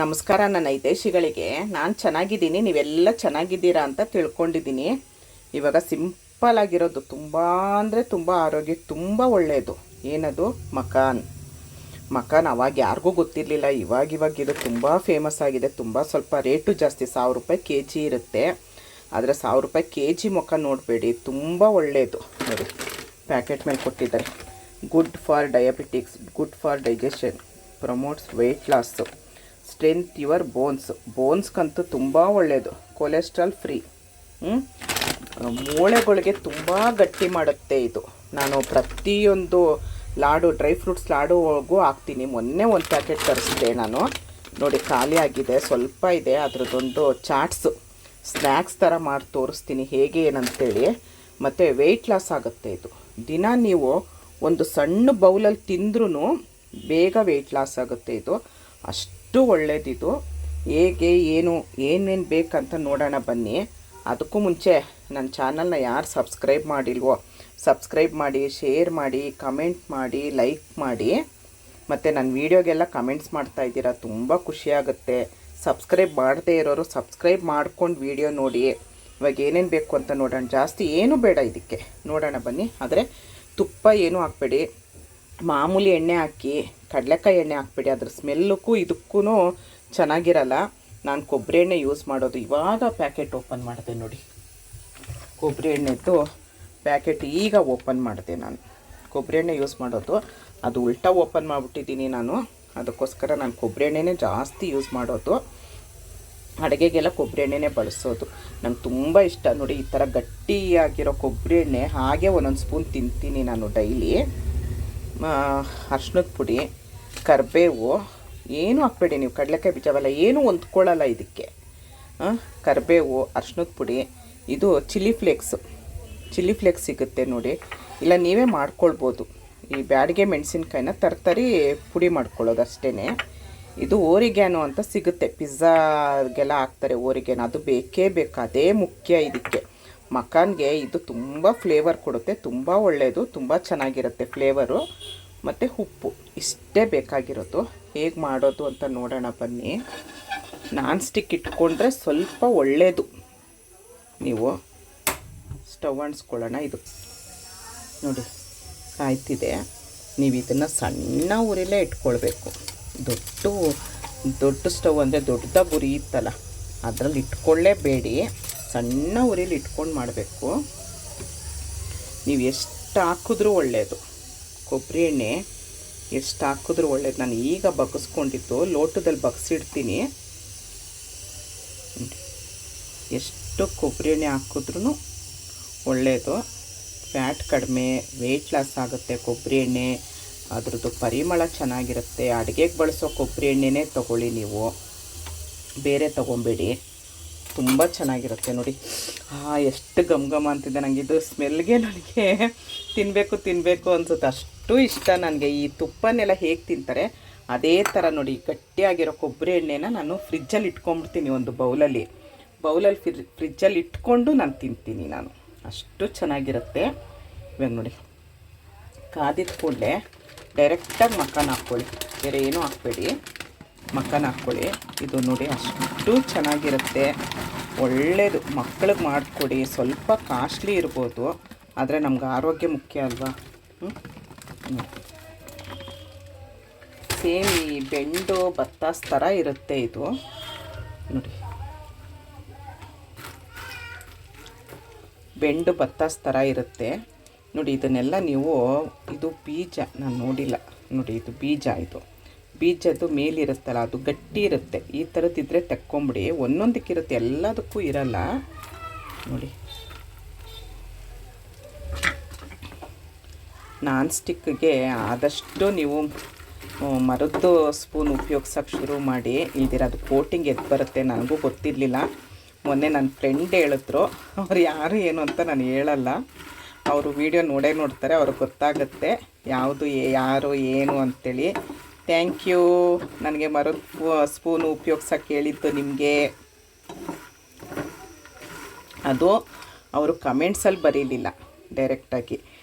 ನಮಸ್ಕಾರ ನನ್ನ ಹಿತೈಷಿಗಳಿಗೆ. ನಾನು ಚೆನ್ನಾಗಿದ್ದೀನಿ, ನೀವೆಲ್ಲ ಚೆನ್ನಾಗಿದ್ದೀರಾ ಅಂತ ತಿಳ್ಕೊಂಡಿದ್ದೀನಿ. ಇವಾಗ ಸಿಂಪಲ್ ಆಗಿರೋದು, ತುಂಬ ಅಂದರೆ ತುಂಬ ಆರೋಗ್ಯಕ್ಕೆ ತುಂಬ ಒಳ್ಳೆಯದು. ಏನದು? ಮಕಾನ್ ಅವಾಗ ಯಾರಿಗೂ ಗೊತ್ತಿರಲಿಲ್ಲ. ಇವಾಗ ಇದು ತುಂಬ ಫೇಮಸ್ ಆಗಿದೆ. ತುಂಬ ಸ್ವಲ್ಪ ರೇಟು ಜಾಸ್ತಿ, 1000 ರೂಪಾಯಿ ಕೆ ಜಿ ಇರುತ್ತೆ. ಆದರೆ 1000 ರೂಪಾಯಿ ಕೆ ಜಿ ಮೊಕ್ಕ ನೋಡಬೇಡಿ, ತುಂಬ ಒಳ್ಳೆಯದು. ನೋಡಿ ಪ್ಯಾಕೆಟ್ ಮೇಲೆ ಕೊಟ್ಟಿದ್ದಾರೆ. Good for diabetics, good for digestion, promotes weight loss, strength your ಬೋನ್ಸ್ಗಂತೂ ತುಂಬ ಒಳ್ಳೆಯದು. ಕೊಲೆಸ್ಟ್ರಾಲ್ ಫ್ರೀ, ಮೂಳೆಗಳಿಗೆ ತುಂಬ ಗಟ್ಟಿ ಮಾಡುತ್ತೆ ಇದು. ನಾನು ಪ್ರತಿಯೊಂದು ಲಾಡು, ಡ್ರೈ ಫ್ರೂಟ್ಸ್ ಲಾಡುಗೂ ಹಾಕ್ತೀನಿ. ಮೊನ್ನೆ ಒಂದು ಪ್ಯಾಕೆಟ್ ತರಿಸಿದೆ ನಾನು. ನೋಡಿ ಖಾಲಿ ಆಗಿದೆ, ಸ್ವಲ್ಪ ಇದೆ. ಅದರದ್ದೊಂದು ಚಾಟ್ಸು ಸ್ನ್ಯಾಕ್ಸ್ ಥರ ಮಾಡಿ ತೋರಿಸ್ತೀನಿ ಹೇಗೆ ಏನಂತೇಳಿ. ಮತ್ತು ವೆಯ್ಟ್ ಲಾಸ್ ಆಗುತ್ತೆ ಇದು. ದಿನ ನೀವು ಒಂದು ಸಣ್ಣ ಬೌಲಲ್ಲಿ ತಿಂದ್ರೂ ಬೇಗ ವೆಯ್ಟ್ ಲಾಸ್ ಆಗುತ್ತೆ ಇದು. ಅಷ್ಟು ಒಳ್ಳೆಯದಿದು. ಹೇಗೆ ಏನೇನು ಬೇಕಂತ ನೋಡೋಣ ಬನ್ನಿ. ಅದಕ್ಕೂ ಮುಂಚೆ ನನ್ನ ಚಾನಲ್ನ ಯಾರು ಸಬ್ಸ್ಕ್ರೈಬ್ ಮಾಡಿಲ್ವೋ ಸಬ್ಸ್ಕ್ರೈಬ್ ಮಾಡಿ, ಶೇರ್ ಮಾಡಿ, ಕಮೆಂಟ್ ಮಾಡಿ, ಲೈಕ್ ಮಾಡಿ. ಮತ್ತು ನನ್ನ ವೀಡಿಯೋಗೆಲ್ಲ ಕಮೆಂಟ್ಸ್ ಮಾಡ್ತಾಯಿದ್ದೀರಾ, ತುಂಬ ಖುಷಿಯಾಗುತ್ತೆ. ಸಬ್ಸ್ಕ್ರೈಬ್ ಮಾಡದೇ ಇರೋರು ಸಬ್ಸ್ಕ್ರೈಬ್ ಮಾಡ್ಕೊಂಡು ವೀಡಿಯೋ ನೋಡಿ. ಇವಾಗ ಏನೇನು ಬೇಕು ಅಂತ ನೋಡೋಣ. ಜಾಸ್ತಿ ಏನೂ ಬೇಡ ಇದಕ್ಕೆ, ನೋಡೋಣ ಬನ್ನಿ. ಆದರೆ ತುಪ್ಪ ಏನೂ ಹಾಕ್ಬೇಡಿ, ಮಾಮೂಲಿ ಎಣ್ಣೆ ಹಾಕಿ, ಕಡಲೆಕಾಯಿ ಎಣ್ಣೆ ಹಾಕ್ಬೇಡಿ. ಅದ್ರ ಸ್ಮೆಲ್ಲಕ್ಕೂ ಇದಕ್ಕೂ ಚೆನ್ನಾಗಿರಲ್ಲ. ನಾನು ಕೊಬ್ಬರಿ ಎಣ್ಣೆ ಯೂಸ್ ಮಾಡೋದು. ಇವಾಗ ಪ್ಯಾಕೆಟ್ ಓಪನ್ ಮಾಡಿದೆ ನೋಡಿ, ಕೊಬ್ಬರಿ ಎಣ್ಣೆದು ಪ್ಯಾಕೆಟ್ ಈಗ ಓಪನ್ ಮಾಡಿದೆ ನಾನು. ಕೊಬ್ಬರಿ ಎಣ್ಣೆ ಯೂಸ್ ಮಾಡೋದು, ಅದು ಉಲ್ಟಾ ಓಪನ್ ಮಾಡಿಬಿಟ್ಟಿದ್ದೀನಿ ನಾನು. ಅದಕ್ಕೋಸ್ಕರ ನಾನು ಕೊಬ್ಬರಿ ಎಣ್ಣೆನೇ ಜಾಸ್ತಿ ಯೂಸ್ ಮಾಡೋದು. ಅಡುಗೆಗೆಲ್ಲ ಕೊಬ್ಬರಿ ಎಣ್ಣೆನೇ ಬಳಸೋದು. ನಂಗೆ ತುಂಬ ಇಷ್ಟ. ನೋಡಿ ಈ ಥರ ಗಟ್ಟಿಯಾಗಿರೋ ಕೊಬ್ಬರಿ ಎಣ್ಣೆ ಹಾಗೆ ಒಂದೊಂದು ಸ್ಪೂನ್ ತಿಂತೀನಿ ನಾನು ಡೈಲಿ. ಅರ್ಶಿನದ ಪುಡಿ, ಕರಿಬೇವು ಏನೂ ಹಾಕ್ಬೇಡಿ ನೀವು. ಕಡಲೆಕಾಯಿ ಬೀಜವೆಲ್ಲ ಏನೂ ಹೊಂದ್ಕೊಳ್ಳಲ್ಲ ಇದಕ್ಕೆ. ಕರಿಬೇವು, ಅರ್ಶಿನದ ಪುಡಿ, ಇದು ಚಿಲ್ಲಿ ಫ್ಲೇಕ್ಸ್ ಸಿಗುತ್ತೆ ನೋಡಿ. ಇಲ್ಲ ನೀವೇ ಮಾಡ್ಕೊಳ್ಬೋದು. ಈ ಬ್ಯಾಡಿಗೆ ಮೆಣಸಿನ್ಕಾಯಿನ ತರಕಾರಿ ಪುಡಿ ಮಾಡ್ಕೊಳ್ಳೋದು ಅಷ್ಟೇ. ಇದು ಓರಿಗ್ಯಾನೋ ಅಂತ ಸಿಗುತ್ತೆ, ಪಿಜ್ಜಾಗೆಲ್ಲ ಹಾಕ್ತಾರೆ ಓರಿಗ್ಯಾನೋ. ಅದು ಬೇಕೇ ಬೇಕು, ಅದೇ ಮುಖ್ಯ ಇದಕ್ಕೆ. ಮಕಾನ್ಗೆ ಇದು ತುಂಬ ಫ್ಲೇವರ್ ಕೊಡುತ್ತೆ, ತುಂಬ ಒಳ್ಳೆಯದು, ತುಂಬ ಚೆನ್ನಾಗಿರುತ್ತೆ ಫ್ಲೇವರು. ಮತ್ತು ಉಪ್ಪು, ಇಷ್ಟೇ ಬೇಕಾಗಿರೋದು. ಹೇಗೆ ಮಾಡೋದು ಅಂತ ನೋಡೋಣ ಬನ್ನಿ. ನಾನ್ ಸ್ಟಿಕ್ ಇಟ್ಕೊಂಡ್ರೆ ಸ್ವಲ್ಪ ಒಳ್ಳೆಯದು. ನೀವು ಸ್ಟವ್ ಅಂಟಿಸ್ಕೊಳ್ಳೋಣ. ಇದು ನೋಡಿ ಕಾಯ್ತಿದೆ. ನೀವು ಇದನ್ನು ಸಣ್ಣ ಉರಿಲೇ ಇಟ್ಕೊಳ್ಬೇಕು. ದೊಡ್ಡ ಸ್ಟವ್ ಅಂದರೆ ದೊಡ್ಡದಾಗಿ ಉರಿ ಇತ್ತಲ್ಲ, ಅದರಲ್ಲಿ ಇಟ್ಕೊಳ್ಳೇಬೇಡಿ. ಸಣ್ಣ ಉರಿಲಿ ಇಟ್ಕೊಂಡು ಮಾಡಬೇಕು. ನೀವು ಎಷ್ಟು ಹಾಕಿದ್ರೂ ಒಳ್ಳೆಯದು. ಕೊಬ್ಬರಿ ಎಣ್ಣೆ ಎಷ್ಟು ಹಾಕಿದ್ರೂ ಒಳ್ಳೆಯದು. ನಾನು ಈಗ ಬಗ್ಗಿಸ್ಕೊಂಡಿದ್ದು ಲೋಟದಲ್ಲಿ ಬಗ್ಸಿಡ್ತೀನಿ. ಎಷ್ಟು ಕೊಬ್ಬರಿ ಎಣ್ಣೆ ಹಾಕಿದ್ರೂ ಒಳ್ಳೆಯದು. ಫ್ಯಾಟ್ ಕಡಿಮೆ, ವೆಯ್ಟ್ ಲಾಸ್ ಆಗುತ್ತೆ ಕೊಬ್ಬರಿ ಎಣ್ಣೆ. ಅದ್ರದ್ದು ಪರಿಮಳ ಚೆನ್ನಾಗಿರುತ್ತೆ. ಅಡುಗೆಗೆ ಬಳಸೋ ಕೊಬ್ಬರಿ ಎಣ್ಣೆನೇ ತೊಗೊಳ್ಳಿ ನೀವು, ಬೇರೆ ತೊಗೊಬೇಡಿ. ತುಂಬ ಚೆನ್ನಾಗಿರುತ್ತೆ ನೋಡಿ. ಎಷ್ಟು ಘಮ ಅಂತಿದೆ. ನನಗಿದು ಸ್ಮೆಲ್ಗೆ ನನಗೆ ತಿನ್ನಬೇಕು ಅನಿಸುತ್ತೆ. ಅಷ್ಟು ಇಷ್ಟ ನನಗೆ. ಈ ತುಪ್ಪನೆಲ್ಲ ಹೇಗೆ ತಿಂತಾರೆ ಅದೇ ಥರ ನೋಡಿ. ಗಟ್ಟಿಯಾಗಿರೋ ಕೊಬ್ಬರಿ ಎಣ್ಣೆನ ನಾನು ಫ್ರಿಜ್ಜಲ್ಲಿ ಇಟ್ಕೊಂಡ್ಬಿಡ್ತೀನಿ. ಒಂದು ಬೌಲಲ್ಲಿ ಫ್ರಿಜ್ಜಲ್ಲಿ ಇಟ್ಕೊಂಡು ನಾನು ತಿಂತೀನಿ ನಾನು. ಅಷ್ಟು ಚೆನ್ನಾಗಿರುತ್ತೆ. ಇವಾಗ ನೋಡಿ ಕಾದಿದ ಕೂಡಲೇ ಡೈರೆಕ್ಟಾಗಿ ಮಕಾನ್ ಹಾಕ್ಕೊಳ್ಳಿ, ಬೇರೆ ಏನೂ ಹಾಕ್ಬೇಡಿ. ಮಕಾನ್ ಹಾಕ್ಕೊಳ್ಳಿ. ಇದು ನೋಡಿ ಅಷ್ಟು ಚೆನ್ನಾಗಿರುತ್ತೆ, ಒಳ್ಳೆಯದು. ಮಕ್ಕಳಿಗೆ ಮಾಡಿಕೊಡಿ. ಸ್ವಲ್ಪ ಕಾಸ್ಟ್ಲಿ ಇರ್ಬೋದು, ಆದರೆ ನಮ್ಗೆ ಆರೋಗ್ಯ ಮುಖ್ಯ ಅಲ್ವಾ. ಸೇಮ್ ಈ ಬೆಂಡು ಬತ್ತಾಸ್ ಥರ ಇರುತ್ತೆ ಇದು ನೋಡಿ. ಬೆಂಡು ಬತ್ತಾಸ್ ಥರ ಇರುತ್ತೆ ನೋಡಿ. ಇದನ್ನೆಲ್ಲ ನೀವು, ಇದು ಬೀಜ ನಾನು ನೋಡಿಲ್ಲ ನೋಡಿ. ಇದು ಬೀಜದ್ದು ಮೇಲಿರುತ್ತಲ್ಲ ಅದು ಗಟ್ಟಿ ಇರುತ್ತೆ. ಈ ಥರದ್ದಿದ್ರೆ ತೆಕ್ಕೊಂಬಿಡಿ. ಒಂದೊಂದಕ್ಕಿರುತ್ತೆ, ಎಲ್ಲದಕ್ಕೂ ಇರಲ್ಲ ನೋಡಿ. ನಾನ್ ಸ್ಟಿಕ್ಗೆ ಆದಷ್ಟು ನೀವು ಮರದ್ದು ಸ್ಪೂನ್ ಉಪಯೋಗಿಸೋಕ್ಕೆ ಶುರು ಮಾಡಿ. ಇಲ್ದಿರ ಅದು ಕೋಟಿಂಗ್ ಎದ್ದು ಬರುತ್ತೆ. ನನಗೂ ಗೊತ್ತಿರಲಿಲ್ಲ. ಮೊನ್ನೆ ನನ್ನ ಫ್ರೆಂಡ್ ಹೇಳಿದ್ರು. ಅವ್ರು ಯಾರು ಏನು ಅಂತ ನಾನು ಹೇಳಲ್ಲ, ಅವರು ವಿಡಿಯೋ ನೋಡ್ತಾರೆ, ಅವ್ರಿಗೆ ಗೊತ್ತಾಗುತ್ತೆ ಯಾವುದು ಯಾರು ಏನು ಅಂಥೇಳಿ. ಥ್ಯಾಂಕ್ ಯು ನನಗೆ ಮರದ ಸ್ಪೂನು ಉಪಯೋಗಿಸೋಕ್ಕೆ ಹೇಳಿದ್ದು ನಿಮಗೆ. ಅದು ಅವರು ಕಮೆಂಟ್ಸಲ್ಲಿ ಬರೀಲಿಲ್ಲ, ಡೈರೆಕ್ಟಾಗಿ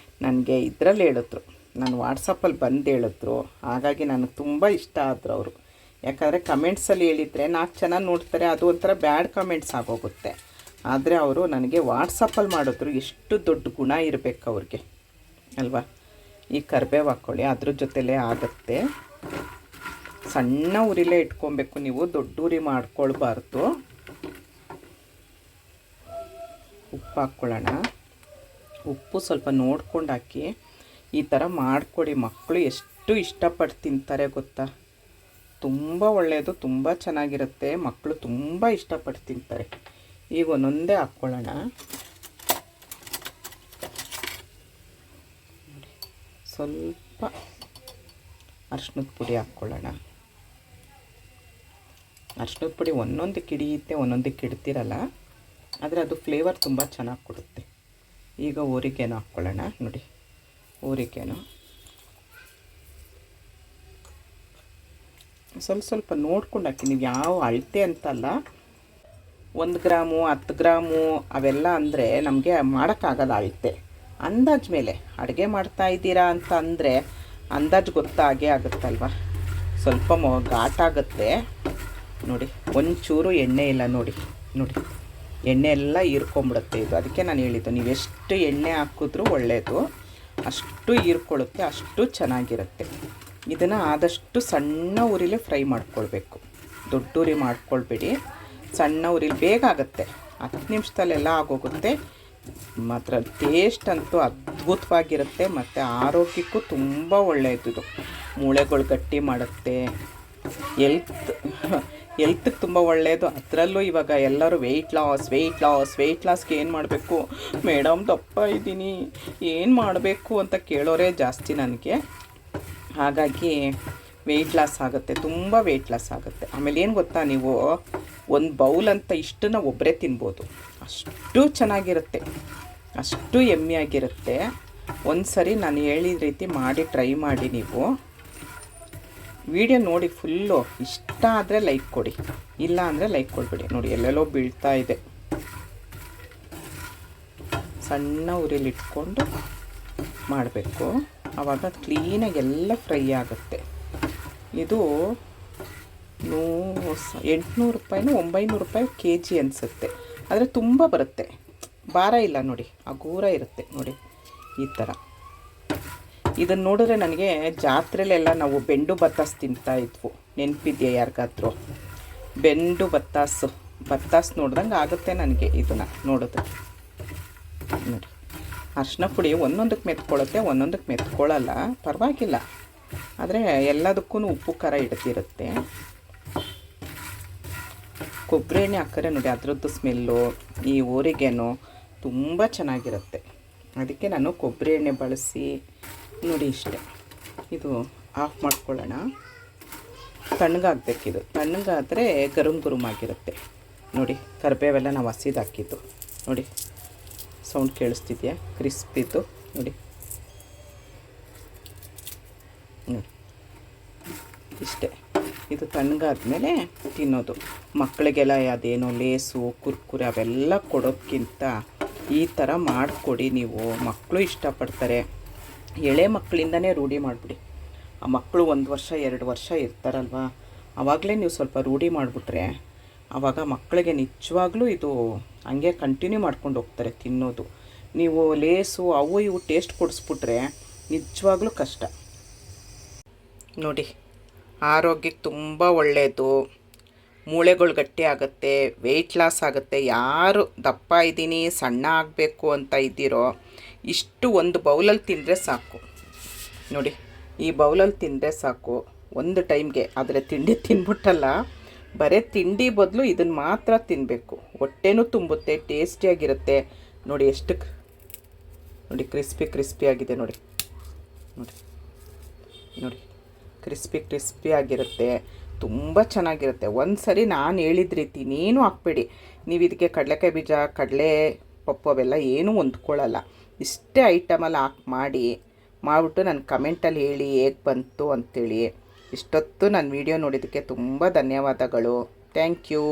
ನನಗೆ ಇದರಲ್ಲಿ ಹೇಳಿದ್ರು. ನಾನು ವಾಟ್ಸಪ್ಪಲ್ಲಿ ಬಂದು ಹೇಳಿದ್ರು. ಹಾಗಾಗಿ ನನಗೆ ತುಂಬ ಇಷ್ಟ ಆದರು ಅವರು. ಯಾಕಂದರೆ ಕಮೆಂಟ್ಸಲ್ಲಿ ಹೇಳಿದರೆ 4 ಜನ ನೋಡ್ತಾರೆ, ಅದು ಒಂಥರ ಬ್ಯಾಡ್ ಕಮೆಂಟ್ಸ್ ಆಗೋಗುತ್ತೆ. ಆದರೆ ಅವರು ನನಗೆ ವಾಟ್ಸಪ್ಪಲ್ಲಿ ಮಾಡಿದ್ರು, ಎಷ್ಟು ದೊಡ್ಡ ಗುಣ ಇರಬೇಕು ಅವ್ರಿಗೆ ಅಲ್ವಾ. ಈ ಕರಿಬೇವು ಹಾಕ್ಕೊಳ್ಳಿ, ಅದ್ರ ಜೊತೆಲೇ ಆಗುತ್ತೆ. ಸಣ್ಣ ಉರಿಲೇ ಇಟ್ಕೊಬೇಕು ನೀವು, ದೊಡ್ಡ ಉರಿ ಮಾಡ್ಕೊಳ್ಬಾರ್ದು. ಉಪ್ಪು ಹಾಕ್ಕೊಳ್ಳೋಣ. ಉಪ್ಪು ಸ್ವಲ್ಪ ನೋಡ್ಕೊಂಡು ಹಾಕಿ. ಈ ಥರ ಮಾಡಿಕೊಡಿ, ಮಕ್ಕಳು ಎಷ್ಟು ಇಷ್ಟಪಟ್ಟು ತಿಂತಾರೆ ಗೊತ್ತಾ. ತುಂಬ ಒಳ್ಳೆಯದು, ತುಂಬ ಚೆನ್ನಾಗಿರುತ್ತೆ, ಮಕ್ಕಳು ತುಂಬ ಇಷ್ಟಪಟ್ಟು ತಿಂತಾರೆ. ಈಗ ಒಂದೊಂದೇ ಹಾಕ್ಕೊಳ್ಳೋಣ. ಸ್ವಲ್ಪ ಅರಿಶಿನದ ಪುಡಿ ಹಾಕ್ಕೊಳ್ಳೋಣ. ಅರಿಶಿನದ ಪುಡಿ ಒಂದೊಂದಕ್ಕೆ ಹಿಡಿಯುತ್ತೆ, ಒಂದೊಂದಕ್ಕೆ ಇಡ್ತಿರಲ್ಲ, ಆದರೆ ಅದು ಫ್ಲೇವರ್ ತುಂಬ ಚೆನ್ನಾಗಿ ಕೊಡುತ್ತೆ. ಈಗ ಊರಿಗೇನು ಹಾಕ್ಕೊಳ್ಳೋಣ. ನೋಡಿ, ಊರಿಗೇನು ಸ್ವಲ್ಪ ನೋಡ್ಕೊಂಡು ಹಾಕಿ. ನೀವು ಯಾವ ಅಳತೆ ಅಂತಲ್ಲ, 1 ಗ್ರಾಮು 10 ಗ್ರಾಮು ಅವೆಲ್ಲ ಅಂದರೆ ನಮಗೆ ಮಾಡೋಕ್ಕಾಗಲ್ಲ. ಅಳತೆ ಅಂದಾಜು ಮೇಲೆ ಅಡುಗೆ ಮಾಡ್ತಾಯಿದ್ದೀರಾ ಅಂತ ಅಂದರೆ ಅಂದಾಜು ಗೊತ್ತಾಗೇ ಆಗುತ್ತಲ್ವ. ಸ್ವಲ್ಪ ಘಾಟಾಗುತ್ತೆ. ನೋಡಿ, ಒಂಚೂರು ಎಣ್ಣೆ ಇಲ್ಲ. ನೋಡಿ ಎಣ್ಣೆ ಎಲ್ಲ ಹೀರ್ಕೊಂಬಿಡುತ್ತೆ ಇದು. ಅದಕ್ಕೆ ನಾನು ಹೇಳಿದ್ದು, ನೀವು ಎಷ್ಟು ಎಣ್ಣೆ ಹಾಕಿದ್ರೂ ಒಳ್ಳೆಯದು, ಅಷ್ಟು ಹೀರ್ಕೊಳ್ಳುತ್ತೆ, ಅಷ್ಟು ಚೆನ್ನಾಗಿರುತ್ತೆ. ಇದನ್ನು ಆದಷ್ಟು ಸಣ್ಣ ಉರಿಲೇ ಫ್ರೈ ಮಾಡ್ಕೊಳ್ಬೇಕು, ದೊಡ್ಡ ಉರಿ ಮಾಡ್ಕೊಳ್ಬೇಡಿ. ಸಣ್ಣ ಉರಿಲಿ ಬೇಗ ಆಗುತ್ತೆ, 10 ನಿಮಿಷದಲ್ಲೆಲ್ಲ ಆಗೋಗುತ್ತೆ. ಮಾತ್ರ ಟೇಸ್ಟ್ ಅಂತೂ ಅದ್ಭುತವಾಗಿರುತ್ತೆ, ಮತ್ತು ಆರೋಗ್ಯಕ್ಕೂ ತುಂಬ ಒಳ್ಳೆಯದು. ಮೂಳೆಗಳು ಗಟ್ಟಿ ಮಾಡುತ್ತೆ, ಹೆಲ್ತ್ಗೆ ತುಂಬ ಒಳ್ಳೆಯದು. ಅದರಲ್ಲೂ ಇವಾಗ ಎಲ್ಲರೂ ವೆಯ್ಟ್ ಲಾಸ್ಗೆ ಏನು ಮಾಡಬೇಕು ಮೇಡಮ್, ದಪ್ಪ ಇದ್ದೀನಿ, ಏನು ಮಾಡಬೇಕು ಅಂತ ಕೇಳೋರೇ ಜಾಸ್ತಿ ನನಗೆ. ಹಾಗಾಗಿ ವೆಯ್ಟ್ ಲಾಸ್ ಆಗುತ್ತೆ, ತುಂಬ ವೆಯ್ಟ್ ಲಾಸ್ ಆಗುತ್ತೆ. ಆಮೇಲೆ ಏನು ಗೊತ್ತಾ, ನೀವು ಒಂದು ಬೌಲ್ ಅಂತ ಇಷ್ಟನ್ನು ಒಬ್ಬರೇ ತಿನ್ಬೋದು, ಅಷ್ಟು ಚೆನ್ನಾಗಿರುತ್ತೆ, ಅಷ್ಟು ಯಮ್ಮಿಯಾಗಿರುತ್ತೆ. ಒಂದು ಸರಿ ನಾನು ಹೇಳಿದ ರೀತಿ ಮಾಡಿ ಟ್ರೈ ಮಾಡಿ. ನೀವು ವಿಡಿಯೋ ನೋಡಿ ಫುಲ್ಲು, ಇಷ್ಟ ಆದರೆ ಲೈಕ್ ಕೊಡಿ, ಇಲ್ಲ ಅಂದರೆ ಲೈಕ್ ಕೊಡ್ಬೇಡಿ. ನೋಡಿ, ಎಲ್ಲೆಲ್ಲೋ ಬೀಳ್ತಾ ಇದೆ. ಸಣ್ಣ ಉರಿಲಿಟ್ಕೊಂಡು ಮಾಡಬೇಕು, ಆವಾಗ ಕ್ಲೀನಾಗಿ ಎಲ್ಲ ಫ್ರೈ ಆಗುತ್ತೆ. ಇದು 800 ರೂಪಾಯಿನೂ 900 ರೂಪಾಯಿ kg ಅನಿಸುತ್ತೆ, ಆದರೆ ತುಂಬ ಬರುತ್ತೆ, ಭಾರ ಇಲ್ಲ. ನೋಡಿ, ಹಗೂರ ಇರುತ್ತೆ. ನೋಡಿ ಈ ಥರ. ಇದನ್ನು ನೋಡಿದ್ರೆ ನನಗೆ ಜಾತ್ರೆಲೆಲ್ಲ ನಾವು ಬೆಂಡು ಬತ್ತಾಸ್ ತಿಂತಾಯಿದ್ವು, ನೆನಪಿದೆಯಾ ಯಾರಿಗಾದ್ರು? ಬೆಂಡು ಬತ್ತಾಸ್ ನೋಡ್ದಂಗೆ ಆಗುತ್ತೆ ನನಗೆ ಇದನ್ನು ನೋಡಿದ್ರೆ. ನೋಡಿ, ಅರಿಶಿನ ಪುಡಿ ಒಂದೊಂದಕ್ಕೆ ಮೆತ್ಕೊಳ್ಳುತ್ತೆ, ಒಂದೊಂದಕ್ಕೆ ಮೆತ್ಕೊಳ್ಳಲ್ಲ, ಪರವಾಗಿಲ್ಲ. ಆದರೆ ಎಲ್ಲದಕ್ಕೂ ಉಪ್ಪು ಖಾರ ಹಿಡ್ದಿರುತ್ತೆ. ಕೊಬ್ಬರಿ ಎಣ್ಣೆ ಹಾಕಿದ್ರೆ ನೋಡಿ, ಅದರದ್ದು ಸ್ಮೆಲ್ಲು ಈ ಊರಿಗೇನು ತುಂಬ ಚೆನ್ನಾಗಿರುತ್ತೆ. ಅದಕ್ಕೆ ನಾನು ಕೊಬ್ಬರಿ ಎಣ್ಣೆ ಬಳಸಿ. ನೋಡಿ ಇಷ್ಟೇ. ಇದು ಆಫ್ ಮಾಡ್ಕೊಳ್ಳೋಣ. ತಣ್ಣಗಾಗಬೇಕಿದು, ತಣ್ಣಗಾದರೆ ಗರುಮ್ ಆಗಿರುತ್ತೆ. ನೋಡಿ, ಕರಿಬೇವೆಲ್ಲ ನಾವು ಹಸಿದು ಹಾಕಿದ್ದು. ನೋಡಿ, ಸೌಂಡ್ ಕೇಳಿಸ್ತಿದೆಯಾ? ಕ್ರಿಸ್ಪಿದ್ದು. ನೋಡಿ ಇಷ್ಟೇ. ಇದು ತಣ್ಣಗಾದ್ಮೇಲೆ ತಿನ್ನೋದು. ಮಕ್ಕಳಿಗೆಲ್ಲ ಅದೇನೋ ಲೇಸು ಕುರ್ಕುರೆ ಅವೆಲ್ಲ ಕೊಡೋಕ್ಕಿಂತ ಈ ಥರ ಮಾಡಿಕೊಡಿ ನೀವು, ಮಕ್ಕಳು ಇಷ್ಟಪಡ್ತಾರೆ. ಎಳೆ ಮಕ್ಕಳಿಂದನೇ ರೂಢಿ ಮಾಡಿಬಿಡಿ. ಆ ಮಕ್ಕಳು 1 ವರ್ಷ 2 ವರ್ಷ ಇರ್ತಾರಲ್ವ, ಆವಾಗಲೇ ನೀವು ಸ್ವಲ್ಪ ರೂಢಿ ಮಾಡಿಬಿಟ್ರೆ ಆವಾಗ ಮಕ್ಕಳಿಗೆ ನಿಜವಾಗ್ಲೂ ಇದು ಹಂಗೆ ಕಂಟಿನ್ಯೂ ಮಾಡ್ಕೊಂಡು ಹೋಗ್ತಾರೆ ತಿನ್ನೋದು. ನೀವು ಲೇಸು ಅವು ಇವು ಟೇಸ್ಟ್ ಕೊಡಿಸ್ಬಿಟ್ರೆ ನಿಜವಾಗ್ಲೂ ಕಷ್ಟ. ನೋಡಿ, ಆರೋಗ್ಯಕ್ಕೆ ತುಂಬ ಒಳ್ಳೆಯದು, ಮೂಳೆಗಳು ಗಟ್ಟಿ ಆಗುತ್ತೆ, ವೆಯ್ಟ್ ಲಾಸ್ ಆಗುತ್ತೆ. ಯಾರು ದಪ್ಪ ಇದ್ದೀನಿ ಸಣ್ಣ ಆಗಬೇಕು ಅಂತ ಇದ್ದೀರೋ ಇಷ್ಟು ಒಂದು ಬೌಲಲ್ಲಿ ತಿಂದರೆ ಸಾಕು. ನೋಡಿ, ಈ ಬೌಲಲ್ಲಿ ತಿಂದರೆ ಸಾಕು ಒಂದು ಟೈಮ್ಗೆ. ಆದರೆ ತಿಂಡಿ ತಿನ್ಬಿಟ್ಟಲ್ಲ, ಬರೀ ತಿಂಡಿ ಬದಲು ಇದನ್ನು ಮಾತ್ರ ತಿನ್ನಬೇಕು. ಹೊಟ್ಟೆನೂ ತುಂಬುತ್ತೆ, ಟೇಸ್ಟಿಯಾಗಿರುತ್ತೆ. ನೋಡಿ ಎಷ್ಟು ನೋಡಿ ಕ್ರಿಸ್ಪಿ ಆಗಿದೆ. ನೋಡಿ ನೋಡಿ ನೋಡಿ ಕ್ರಿಸ್ಪಿ ಆಗಿರುತ್ತೆ, ತುಂಬ ಚೆನ್ನಾಗಿರುತ್ತೆ. ಒಂದು ಸರಿ ನಾನು ಹೇಳಿದ ರೀತಿ ನೀನು ಹಾಕ್ಬೇಡಿ. ನೀವು ಇದಕ್ಕೆ ಕಡಲೆಕಾಯಿ ಬೀಜ, ಕಡಲೆ ಪಪ್ಪು ಅವೆಲ್ಲ ಏನೂ ಹೊಂದ್ಕೊಳ್ಳಲ್ಲ. ಇಷ್ಟೇ ಐಟಮಲ್ಲಿ ಮಾಡಿಬಿಟ್ಟು ನನ್ನ ಕಮೆಂಟಲ್ಲಿ ಹೇಳಿ ಹೇಗೆ ಬಂತು ಅಂಥೇಳಿ. ಇಷ್ಟೊತ್ತು ನನ್ನ ವೀಡಿಯೋ ನೋಡಿದ್ದಕ್ಕೆ ತುಂಬ ಧನ್ಯವಾದಗಳು. Thank you.